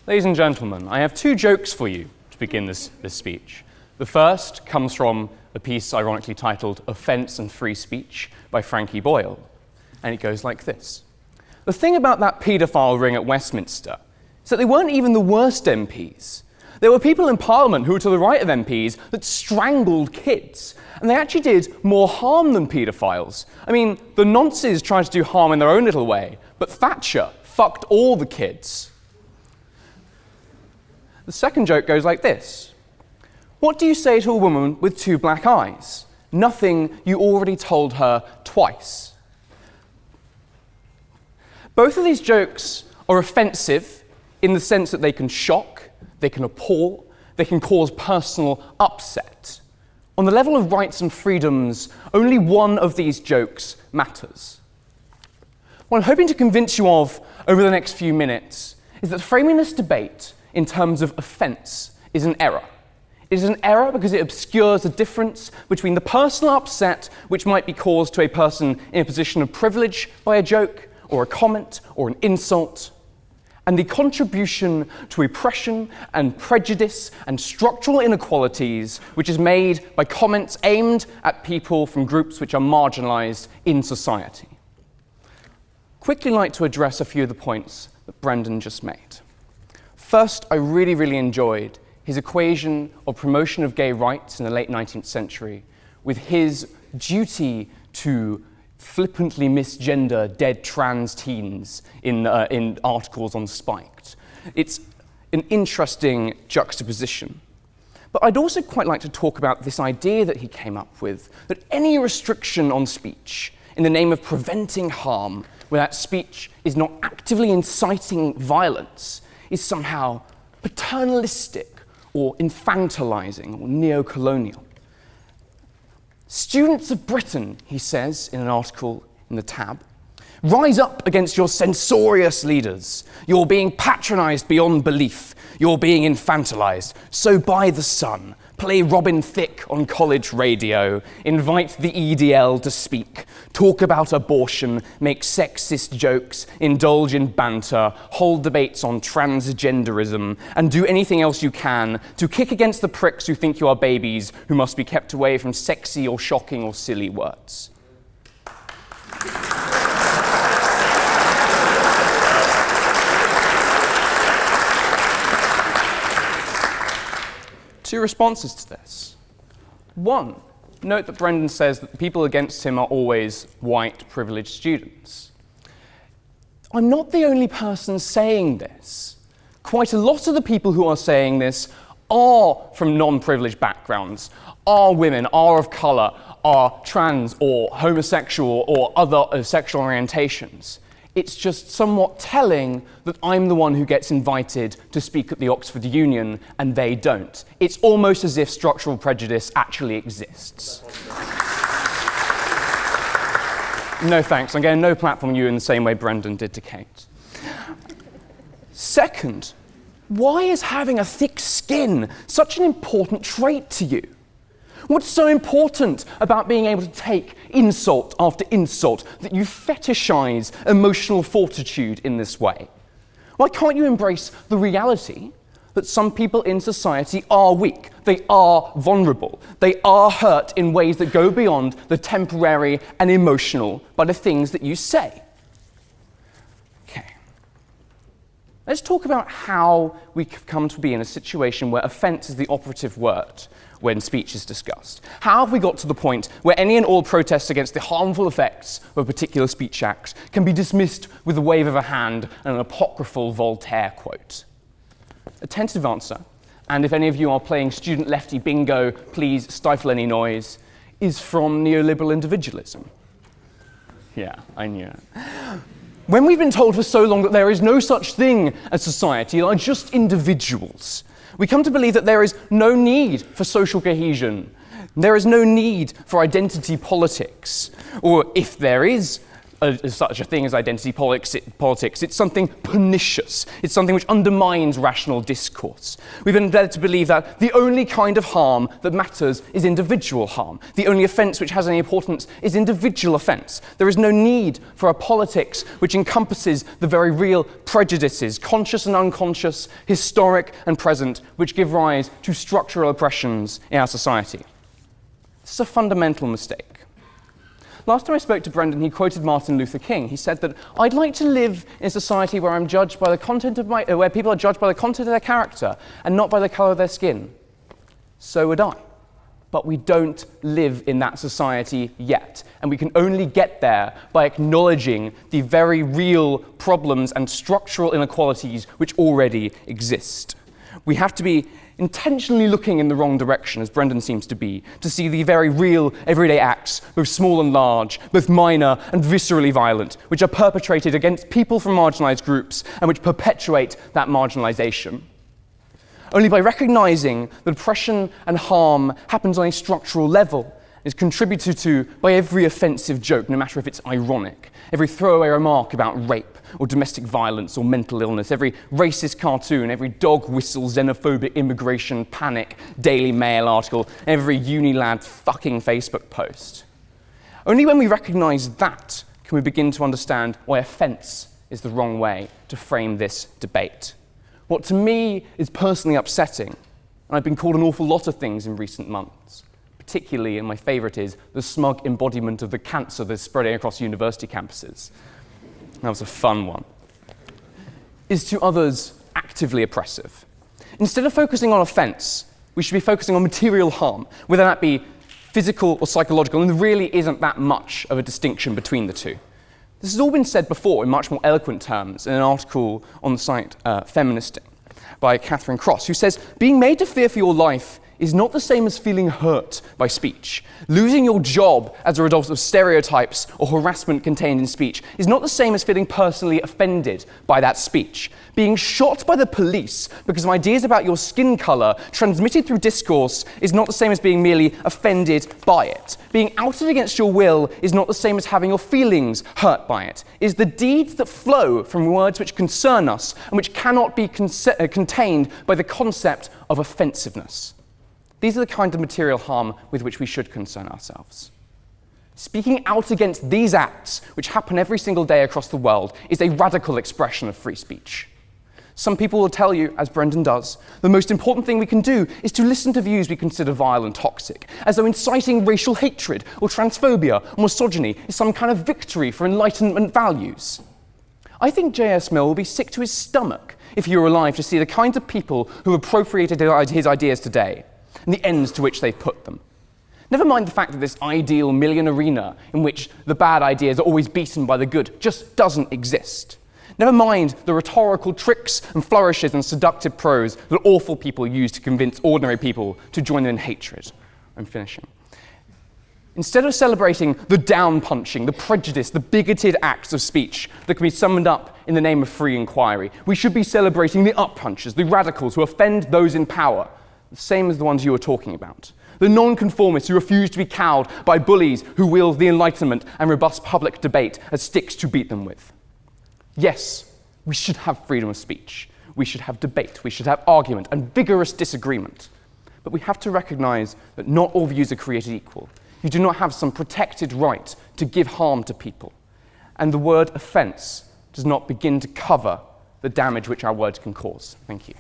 Ladies and gentlemen, I have two jokes for you to begin this speech. The first comes from a piece ironically titled Offence and Free Speech by Frankie Boyle, and it goes like this. The thing about that paedophile ring at Westminster is that they weren't even the worst MPs. There were people in Parliament who were to the right of MPs that strangled kids, and they actually did more harm than paedophiles. I mean, the nonces tried to do harm in their own little way, but Thatcher fucked all the kids. The second joke goes like this. What do you say to a woman with two black eyes? Nothing, you already told her twice. Both of these jokes are offensive in the sense that they can shock, they can appall, they can cause personal upset. On the level of rights and freedoms, only one of these jokes matters. What I'm hoping to convince you of over the next few minutes is that framing this debate in terms of offence is an error. It is an error because it obscures the difference between the personal upset which might be caused to a person in a position of privilege by a joke or a comment or an insult, and the contribution to oppression and prejudice and structural inequalities which is made by comments aimed at people from groups which are marginalised in society. Quickly like to address a few of the points that Brendan just made. First, I really enjoyed his equation of promotion of gay rights in the late 19th century with his duty to flippantly misgender dead trans teens in articles on Spiked. It's an interesting juxtaposition. But I'd also quite like to talk about this idea that he came up with, that any restriction on speech in the name of preventing harm, where that speech is not actively inciting violence, is somehow paternalistic or infantilizing or neo-colonial. Students of Britain, he says in an article in the Tab, rise up against your censorious leaders. You're being patronized beyond belief. You're being infantilized. So by the sun, play Robin Thicke on college radio, invite the EDL to speak, talk about abortion, make sexist jokes, indulge in banter, hold debates on transgenderism, and do anything else you can to kick against the pricks who think you are babies who must be kept away from sexy or shocking or silly words. Two responses to this. One, note that Brendan says that the people against him are always white, privileged students. I'm not the only person saying this. Quite a lot of the people who are saying this are from non-privileged backgrounds, are women, are of colour, are trans or homosexual or other sexual orientations. It's just somewhat telling that I'm the one who gets invited to speak at the Oxford Union and they don't. It's almost as if structural prejudice actually exists. No thanks, I'm getting no platform you in the same way Brendan did to Kate. Second, why is having a thick skin such an important trait to you? What's so important about being able to take insult after insult that you fetishize emotional fortitude in this way? Why can't you embrace the reality that some people in society are weak, they are vulnerable, they are hurt in ways that go beyond the temporary and emotional by the things that you say? Okay. Let's talk about how we come to be in a situation where offence is the operative word when speech is discussed. How have we got to the point where any and all protests against the harmful effects of a particular speech act can be dismissed with a wave of a hand and an apocryphal Voltaire quote? A tentative answer, and if any of you are playing student lefty bingo, please stifle any noise, is from neoliberal individualism. Yeah, I knew it. When we've been told for so long that there is no such thing as society, are just individuals, we come to believe that there is no need for social cohesion. There is no need for identity politics. Or if there is such a thing as identity politics. It's something pernicious. It's something which undermines rational discourse. We've been led to believe that the only kind of harm that matters is individual harm. The only offence which has any importance is individual offence. There is no need for a politics which encompasses the very real prejudices, conscious and unconscious, historic and present, which give rise to structural oppressions in our society. This is a fundamental mistake. Last time I spoke to Brendan, he quoted Martin Luther King. He said that I'd like to live in a society where I'm judged by the content of where people are judged by the content of their character and not by the colour of their skin. So would I. But we don't live in that society yet, and we can only get there by acknowledging the very real problems and structural inequalities which already exist. We have to be intentionally looking in the wrong direction, as Brendan seems to be, to see the very real everyday acts, both small and large, both minor and viscerally violent, which are perpetrated against people from marginalised groups and which perpetuate that marginalisation. Only by recognising that oppression and harm happens on a structural level, is contributed to by every offensive joke, no matter if it's ironic, every throwaway remark about rape or domestic violence or mental illness, every racist cartoon, every dog whistle, xenophobic immigration panic, Daily Mail article, every Unilad fucking Facebook post. Only when we recognise that can we begin to understand why offence is the wrong way to frame this debate. What to me is personally upsetting, and I've been called an awful lot of things in recent months, particularly, and my favourite is, the smug embodiment of the cancer that's spreading across university campuses. That was a fun one. Is to others actively oppressive. Instead of focusing on offence, we should be focusing on material harm, whether that be physical or psychological, and there really isn't that much of a distinction between the two. This has all been said before in much more eloquent terms in an article on the site Feministing by Catherine Cross, who says, being made to fear for your life is not the same as feeling hurt by speech. Losing your job as a result of stereotypes or harassment contained in speech is not the same as feeling personally offended by that speech. Being shot by the police because of ideas about your skin colour transmitted through discourse is not the same as being merely offended by it. Being outed against your will is not the same as having your feelings hurt by it. It is the deeds that flow from words which concern us and which cannot be contained by the concept of offensiveness. These are the kind of material harm with which we should concern ourselves. Speaking out against these acts, which happen every single day across the world, is a radical expression of free speech. Some people will tell you, as Brendan does, the most important thing we can do is to listen to views we consider vile and toxic, as though inciting racial hatred or transphobia or misogyny is some kind of victory for Enlightenment values. I think J.S. Mill will be sick to his stomach if he were alive to see the kinds of people who appropriated his ideas today, and the ends to which they've put them. Never mind the fact that this ideal million arena in which the bad ideas are always beaten by the good just doesn't exist. Never mind the rhetorical tricks and flourishes and seductive prose that awful people use to convince ordinary people to join them in hatred. I'm finishing. Instead of celebrating the down-punching, the prejudice, the bigoted acts of speech that can be summoned up in the name of free inquiry, we should be celebrating the up-punchers, the radicals who offend those in power, the same as the ones you were talking about. The non-conformists who refuse to be cowed by bullies who wield the Enlightenment and robust public debate as sticks to beat them with. Yes, we should have freedom of speech. We should have debate. We should have argument and vigorous disagreement. But we have to recognise that not all views are created equal. You do not have some protected right to give harm to people. And the word offence does not begin to cover the damage which our words can cause. Thank you.